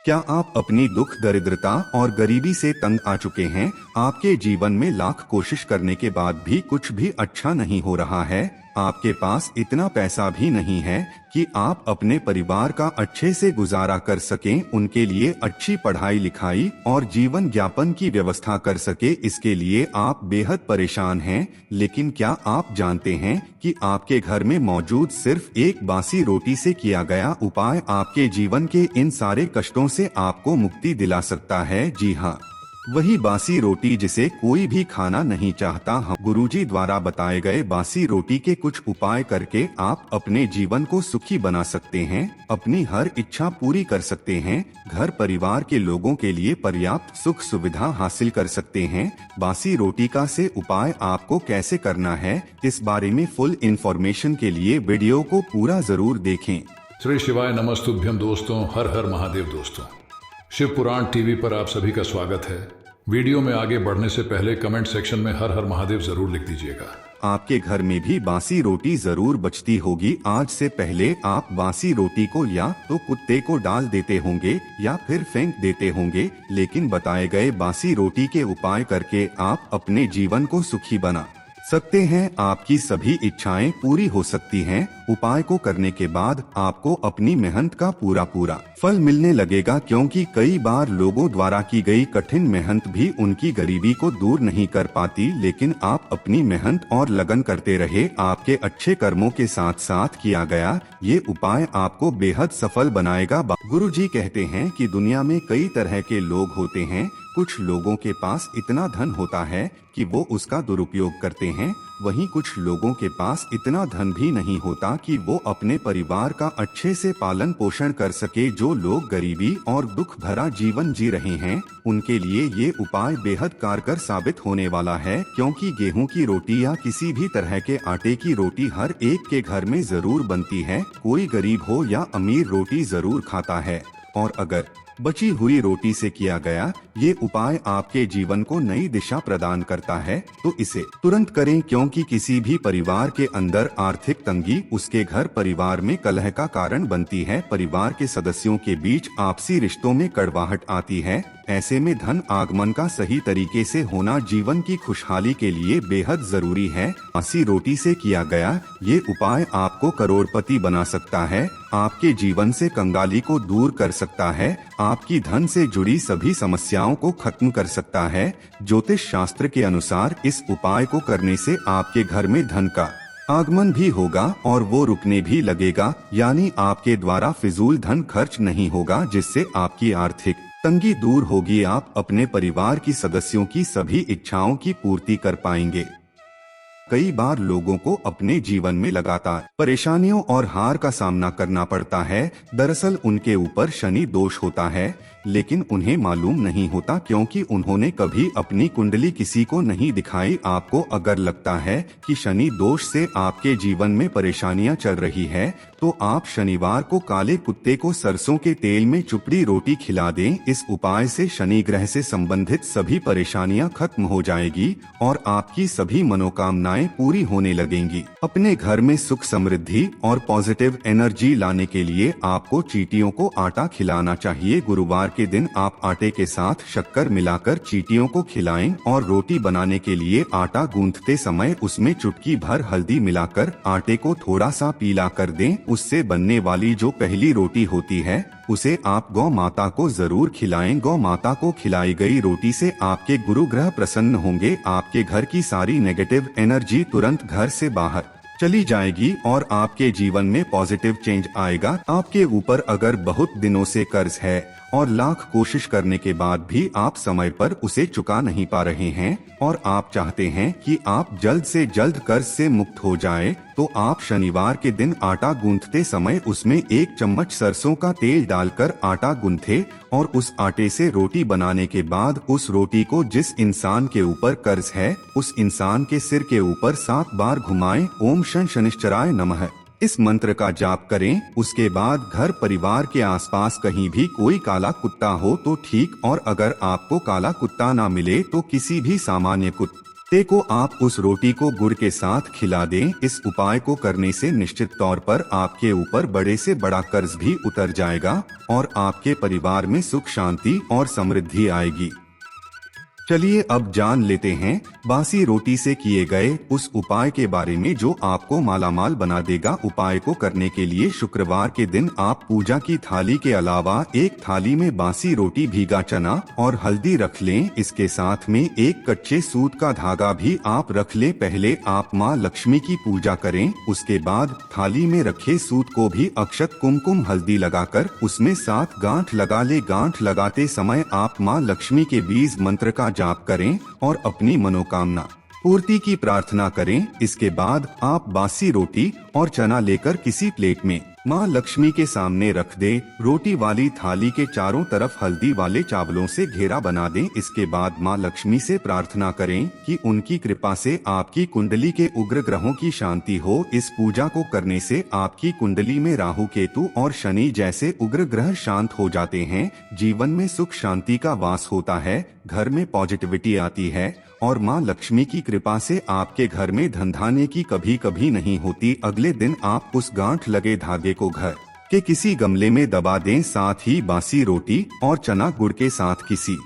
क्या आप अपनी दुख, दरिद्रता और गरीबी से तंग आ चुके हैं? आपके जीवन में लाख कोशिश करने के बाद भी कुछ भी अच्छा नहीं हो रहा है। आपके पास इतना पैसा भी नहीं है कि आप अपने परिवार का अच्छे से गुजारा कर सकें, उनके लिए अच्छी पढ़ाई लिखाई और जीवन यापन की व्यवस्था कर सके। इसके लिए आप बेहद परेशान हैं। लेकिन क्या आप जानते हैं कि आपके घर में मौजूद सिर्फ एक बासी रोटी से किया गया उपाय आपके जीवन के इन सारे कष्टों से आपको मुक्ति दिला सकता है? जी हाँ, वही बासी रोटी जिसे कोई भी खाना नहीं चाहता। हम गुरुजी द्वारा बताए गए बासी रोटी के कुछ उपाय करके आप अपने जीवन को सुखी बना सकते हैं, अपनी हर इच्छा पूरी कर सकते हैं, घर परिवार के लोगों के लिए पर्याप्त सुख सुविधा हासिल कर सकते हैं। बासी रोटी का से उपाय आपको कैसे करना है, इस बारे में फुल इंफॉर्मेशन के लिए वीडियो को पूरा जरूर देखें। श्री शिवाय नमस्तुभ्यम दोस्तों, हर हर महादेव दोस्तों। शिव पुराण टीवी पर आप सभी का स्वागत है। वीडियो में आगे बढ़ने से पहले कमेंट सेक्शन में हर हर महादेव जरूर लिख दीजिएगा। आपके घर में भी बासी रोटी जरूर बचती होगी। आज से पहले आप बासी रोटी को या तो कुत्ते को डाल देते होंगे या फिर फेंक देते होंगे, लेकिन बताए गए बासी रोटी के उपाय करके आप अपने जीवन को सुखी बना सकते हैं। आपकी सभी इच्छाएं पूरी हो सकती हैं। उपाय को करने के बाद आपको अपनी मेहनत का पूरा फल मिलने लगेगा, क्योंकि कई बार लोगों द्वारा की गई कठिन मेहनत भी उनकी गरीबी को दूर नहीं कर पाती। लेकिन आप अपनी मेहनत और लगन करते रहे। आपके अच्छे कर्मों के साथ साथ किया गया ये उपाय आपको बेहद सफल बनाएगा। गुरुजी कहते हैं कि दुनिया में कई तरह के लोग होते हैं। कुछ लोगों के पास इतना धन होता है कि वो उसका दुरुपयोग करते हैं, वहीं कुछ लोगों के पास इतना धन भी नहीं होता कि वो अपने परिवार का अच्छे से पालन पोषण कर सके। जो लोग गरीबी और दुख भरा जीवन जी रहे हैं, उनके लिए ये उपाय बेहद कारगर साबित होने वाला है, क्योंकि गेहूं की रोटी या किसी भी तरह के आटे की रोटी हर एक के घर में जरूर बनती है। कोई गरीब हो या अमीर रोटी जरूर खाता है, और अगर बची हुई रोटी से किया गया ये उपाय आपके जीवन को नई दिशा प्रदान करता है, तो इसे तुरंत करें, क्योंकि किसी भी परिवार के अंदर आर्थिक तंगी उसके घर परिवार में कलह का कारण बनती है। परिवार के सदस्यों के बीच आपसी रिश्तों में कड़वाहट आती है। ऐसे में धन आगमन का सही तरीके से होना जीवन की खुशहाली के लिए बेहद जरूरी है। बासी रोटी से किया गया ये उपाय आपको करोड़पति बना सकता है, आपके जीवन से कंगाली को दूर कर सकता है, आपकी धन से जुड़ी सभी समस्याओं को खत्म कर सकता है। ज्योतिष शास्त्र के अनुसार इस उपाय को करने से आपके घर में धन का आगमन भी होगा और वो रुकने भी लगेगा, यानी आपके द्वारा फिजूल धन खर्च नहीं होगा, जिससे आपकी आर्थिक तंगी दूर होगी। आप अपने परिवार की सदस्यों की सभी इच्छाओं की पूर्ति कर पाएंगे। कई बार लोगों को अपने जीवन में लगातार परेशानियों और हार का सामना करना पड़ता है। दरअसल उनके ऊपर शनि दोष होता है, लेकिन उन्हें मालूम नहीं होता, क्योंकि उन्होंने कभी अपनी कुंडली किसी को नहीं दिखाई। आपको अगर लगता है कि शनि दोष से आपके जीवन में परेशानियां चल रही है, तो आप शनिवार को काले कुत्ते को सरसों के तेल में चुपड़ी रोटी खिला दें। इस उपाय से शनि ग्रह से संबंधित सभी परेशानियां खत्म हो जाएगी और आपकी सभी मनोकामनाएं पूरी होने लगेंगी। अपने घर में सुख, समृद्धि और पॉजिटिव एनर्जी लाने के लिए आपको चींटियों को आटा खिलाना चाहिए। गुरुवार के दिन आप आटे के साथ शक्कर मिलाकर चींटियों को खिलाएं और रोटी बनाने के लिए आटा गूंथते समय उसमें चुटकी भर हल्दी मिलाकर आटे को थोड़ा सा पीला कर दें। उससे बनने वाली जो पहली रोटी होती है उसे आप गौ माता को जरूर खिलाएं। गौ माता को खिलाई गई रोटी से आपके गुरु ग्रह प्रसन्न होंगे। आपके घर की सारी नेगेटिव एनर्जी तुरंत घर से बाहर चली जाएगी और आपके जीवन में पॉजिटिव चेंज आएगा। आपके ऊपर अगर बहुत दिनों से कर्ज है और लाख कोशिश करने के बाद भी आप समय पर उसे चुका नहीं पा रहे हैं और आप चाहते हैं कि आप जल्द से जल्द कर्ज से मुक्त हो जाएं, तो आप शनिवार के दिन आटा गूंथते समय उसमें 1 चम्मच सरसों का तेल डालकर आटा गूंथे और उस आटे से रोटी बनाने के बाद उस रोटी को जिस इंसान के ऊपर कर्ज है उस इंसान के सिर के ऊपर 7 बार घुमाएं। ओम शन शनिश्चराय नमः इस मंत्र का जाप करें। उसके बाद घर परिवार के आसपास कहीं भी कोई काला कुत्ता हो तो ठीक, और अगर आपको काला कुत्ता ना मिले तो किसी भी सामान्य कुत्ते को आप उस रोटी को गुड़ के साथ खिला दें। इस उपाय को करने से निश्चित तौर पर आपके ऊपर बड़े से बड़ा कर्ज भी उतर जाएगा और आपके परिवार में सुख शांति और समृद्धि आएगी। चलिए अब जान लेते हैं बासी रोटी से किए गए उस उपाय के बारे में जो आपको मालामाल बना देगा। उपाय को करने के लिए शुक्रवार के दिन आप पूजा की थाली के अलावा एक थाली में बासी रोटी, भीगा चना और हल्दी रख लें। इसके साथ में एक कच्चे सूत का धागा भी आप रख लें। पहले आप माँ लक्ष्मी की पूजा करें, उसके बाद थाली में रखे सूत को भी अक्षत, कुमकुम, हल्दी लगाकर उसमें 7 गांठ लगा ले। गांठ लगाते समय आप माँ लक्ष्मी के बीज मंत्र का जाप करें और अपनी मनोकामना पूर्ति की प्रार्थना करें। इसके बाद आप बासी रोटी और चना लेकर किसी प्लेट में माँ लक्ष्मी के सामने रख दें। रोटी वाली थाली के चारों तरफ हल्दी वाले चावलों से घेरा बना दें। इसके बाद माँ लक्ष्मी से प्रार्थना करें कि उनकी कृपा से आपकी कुंडली के उग्र ग्रहों की शांति हो। इस पूजा को करने से आपकी कुंडली में राहु, केतु और शनि जैसे उग्र ग्रह शांत हो जाते हैं। जीवन में सुख शांति का वास होता है, घर में पॉजिटिविटी आती है और माँ लक्ष्मी की कृपा से आपके घर में धनधान्य की कभी कभी नहीं होती। अगले दिन आप उस गांठ लगे धागे को घर के किसी गमले में दबा दें। साथ ही बासी रोटी और चना गुड़ के साथ किसी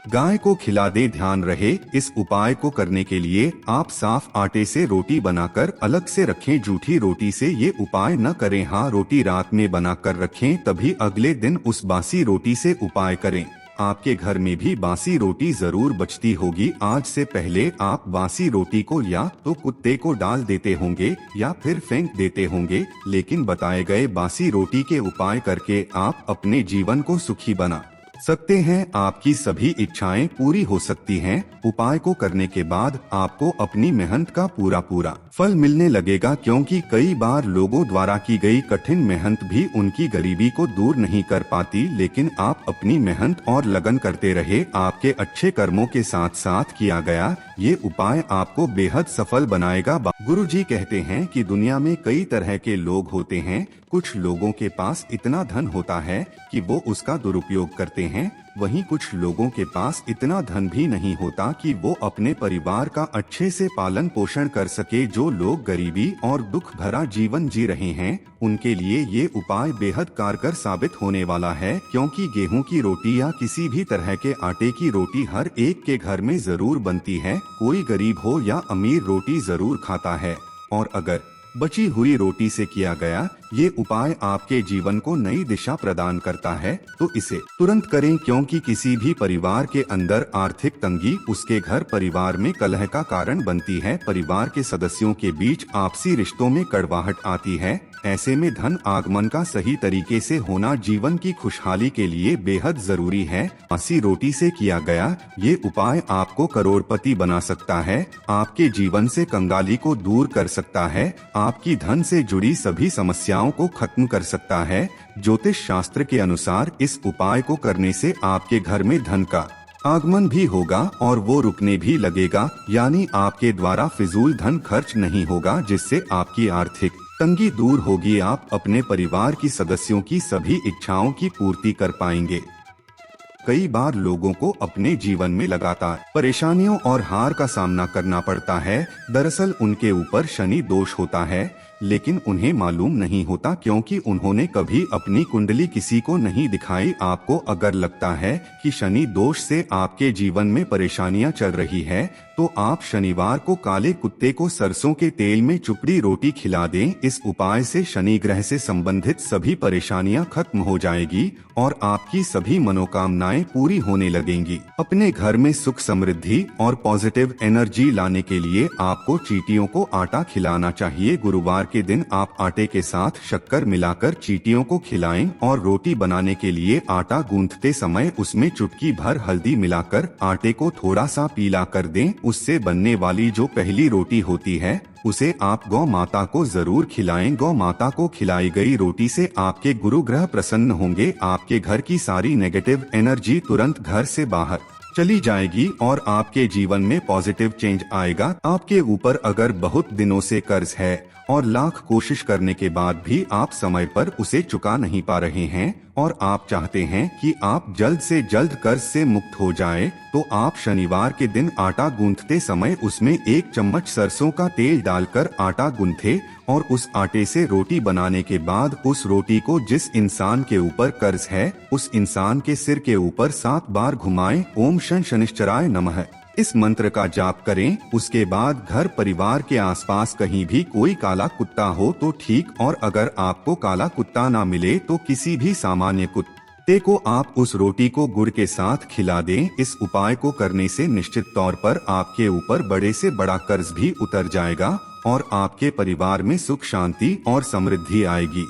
गाय को खिला दे। ध्यान रहे, इस उपाय को करने के लिए आप साफ आटे से रोटी बनाकर अलग से रखें। जूठी रोटी से ये उपाय न करें। हाँ, रोटी रात में बनाकर रखें, तभी अगले दिन उस बासी रोटी से उपाय करें। आपके घर में भी बासी रोटी जरूर बचती होगी। आज से पहले आप बासी रोटी को या तो कुत्ते को डाल देते होंगे या फिर फेंक देते होंगे, लेकिन बताए गए बासी रोटी के उपाय करके आप अपने जीवन को सुखी बना सकते हैं। आपकी सभी इच्छाएं पूरी हो सकती हैं। उपाय को करने के बाद आपको अपनी मेहनत का पूरा फल मिलने लगेगा, क्योंकि कई बार लोगों द्वारा की गई कठिन मेहनत भी उनकी गरीबी को दूर नहीं कर पाती। लेकिन आप अपनी मेहनत और लगन करते रहे। आपके अच्छे कर्मों के साथ साथ किया गया ये उपाय आपको बेहद सफल बनाएगा। गुरुजी कहते हैं कि दुनिया में कई तरह के लोग होते हैं। कुछ लोगों के पास इतना धन होता है कि वो उसका दुरुपयोग करते हैं, वहीं कुछ लोगों के पास इतना धन भी नहीं होता कि वो अपने परिवार का अच्छे से पालन पोषण कर सके। जो लोग गरीबी और दुख भरा जीवन जी रहे हैं, उनके लिए ये उपाय बेहद कारगर साबित होने वाला है, क्योंकि गेहूं की रोटी या किसी भी तरह के आटे की रोटी हर एक के घर में जरूर बनती है। कोई गरीब हो या अमीर रोटी जरूर खाता है, और अगर बची हुई रोटी से किया गया ये उपाय आपके जीवन को नई दिशा प्रदान करता है, तो इसे तुरंत करें, क्योंकि किसी भी परिवार के अंदर आर्थिक तंगी उसके घर परिवार में कलह का कारण बनती है। परिवार के सदस्यों के बीच आपसी रिश्तों में कड़वाहट आती है। ऐसे में धन आगमन का सही तरीके से होना जीवन की खुशहाली के लिए बेहद जरूरी है। बासी रोटी से किया गया ये उपाय आपको करोड़पति बना सकता है, आपके जीवन से कंगाली को दूर कर सकता है, आपकी धन से जुड़ी सभी समस्याओं को खत्म कर सकता है। ज्योतिष शास्त्र के अनुसार इस उपाय को करने से आपके घर में धन का आगमन भी होगा और वो रुकने भी लगेगा, यानी आपके द्वारा फिजूल धन खर्च नहीं होगा, जिससे आपकी आर्थिक तंगी दूर होगी। आप अपने परिवार की सदस्यों की सभी इच्छाओं की पूर्ति कर पाएंगे। कई बार लोगों को अपने जीवन में लगातार परेशानियों और हार का सामना करना पड़ता है। दरअसल उनके ऊपर शनि दोष होता है, लेकिन उन्हें मालूम नहीं होता, क्योंकि उन्होंने कभी अपनी कुंडली किसी को नहीं दिखाई। आपको अगर लगता है कि शनि दोष से आपके जीवन में परेशानियां चल रही है, तो आप शनिवार को काले कुत्ते को सरसों के तेल में चुपड़ी रोटी खिला दें। इस उपाय से शनि ग्रह से संबंधित सभी परेशानियां खत्म हो जाएगी और आपकी सभी मनोकामनाएं पूरी होने लगेंगी। अपने घर में सुख, समृद्धि और पॉजिटिव एनर्जी लाने के लिए आपको चींटियों को आटा खिलाना चाहिए। गुरुवार के दिन आप आटे के साथ शक्कर मिलाकर चींटियों को खिलाएं और रोटी बनाने के लिए आटा गूंथते समय उसमें चुटकी भर हल्दी मिलाकर आटे को थोड़ा सा पीला कर दें। उससे बनने वाली जो पहली रोटी होती है उसे आप गौ माता को जरूर खिलाएं। गौ माता को खिलाई गई रोटी से आपके गुरु ग्रह प्रसन्न होंगे। आपके घर की सारी नेगेटिव एनर्जी तुरंत घर से बाहर चली जाएगी और आपके जीवन में पॉजिटिव चेंज आएगा। आपके ऊपर अगर बहुत दिनों से कर्ज है और लाख कोशिश करने के बाद भी आप समय पर उसे चुका नहीं पा रहे हैं और आप चाहते हैं कि आप जल्द से जल्द कर्ज से मुक्त हो जाए, तो आप शनिवार के दिन आटा गूंथते समय उसमें 1 चम्मच सरसों का तेल डालकर आटा गूंथे और उस आटे से रोटी बनाने के बाद उस रोटी को जिस इंसान के ऊपर कर्ज है उस इंसान के सिर के ऊपर 7 बार घुमाएं। ओम शन शनिश्चराय नमः इस मंत्र का जाप करें। उसके बाद घर परिवार के आसपास कहीं भी कोई काला कुत्ता हो तो ठीक, और अगर आपको काला कुत्ता ना मिले तो किसी भी सामान्य कुत्ते को आप उस रोटी को गुड़ के साथ खिला दें। इस उपाय को करने से निश्चित तौर पर आपके ऊपर बड़े से बड़ा कर्ज भी उतर जाएगा और आपके परिवार में सुख शांति और समृद्धि आएगी।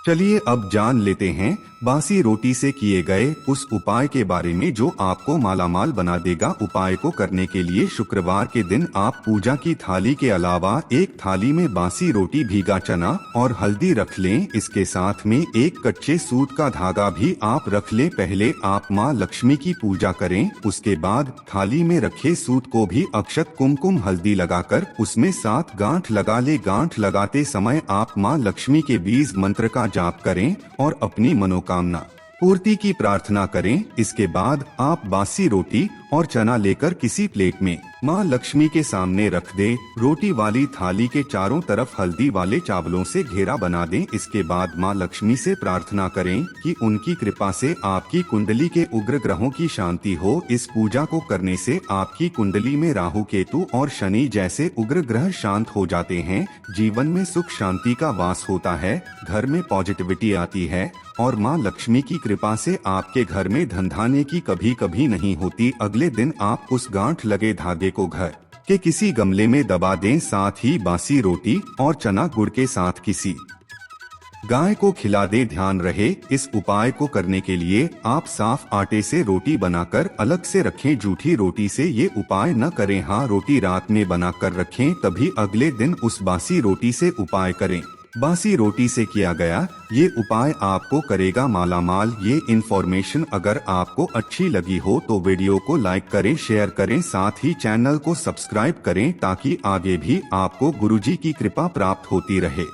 चलिए अब जान लेते हैं बासी रोटी से किए गए उस उपाय के बारे में जो आपको मालामाल बना देगा। उपाय को करने के लिए शुक्रवार के दिन आप पूजा की थाली के अलावा एक थाली में बासी रोटी, भीगा चना और हल्दी रख लें। इसके साथ में एक कच्चे सूत का धागा भी आप रख लें। पहले आप माँ लक्ष्मी की पूजा करें, उसके बाद थाली में रखे सूत को भी अक्षत कुमकुम हल्दी लगाकर उसमें 7 गांठ लगा ले। गांठ लगाते समय आप माँ लक्ष्मी के बीज मंत्र का जाप करें और अपनी मनोकामना पूर्ति की प्रार्थना करें। इसके बाद आप बासी रोटी और चना लेकर किसी प्लेट में माँ लक्ष्मी के सामने रख दे। रोटी वाली थाली के चारों तरफ हल्दी वाले चावलों से घेरा बना दें। इसके बाद माँ लक्ष्मी से प्रार्थना करें कि उनकी कृपा से आपकी कुंडली के उग्र ग्रहों की शांति हो। इस पूजा को करने से आपकी कुंडली में राहु, केतु और शनि जैसे उग्र ग्रह शांत हो जाते हैं। जीवन में सुख शांति का वास होता है, घर में पॉजिटिविटी आती है और माँ लक्ष्मी की कृपा से आपके घर में धनधान्य की कभी कभी नहीं होती। अगले दिन आप उस गांठ लगे धागे को घर के किसी गमले में दबा दें। साथ ही बासी रोटी और चना गुड़ के साथ किसी गाय को खिला दे। ध्यान रहे, इस उपाय को करने के लिए आप साफ आटे से रोटी बनाकर अलग से रखें। जूठी रोटी से ये उपाय न करें। हाँ, रोटी रात में बनाकर रखें, तभी अगले दिन उस बासी रोटी से उपाय करें। बासी रोटी से किया गया ये उपाय आपको करेगा मालामाल। ये इन्फॉर्मेशन अगर आपको अच्छी लगी हो तो वीडियो को लाइक करें, शेयर करें, साथ ही चैनल को सब्सक्राइब करें ताकि आगे भी आपको गुरुजी की कृपा प्राप्त होती रहे।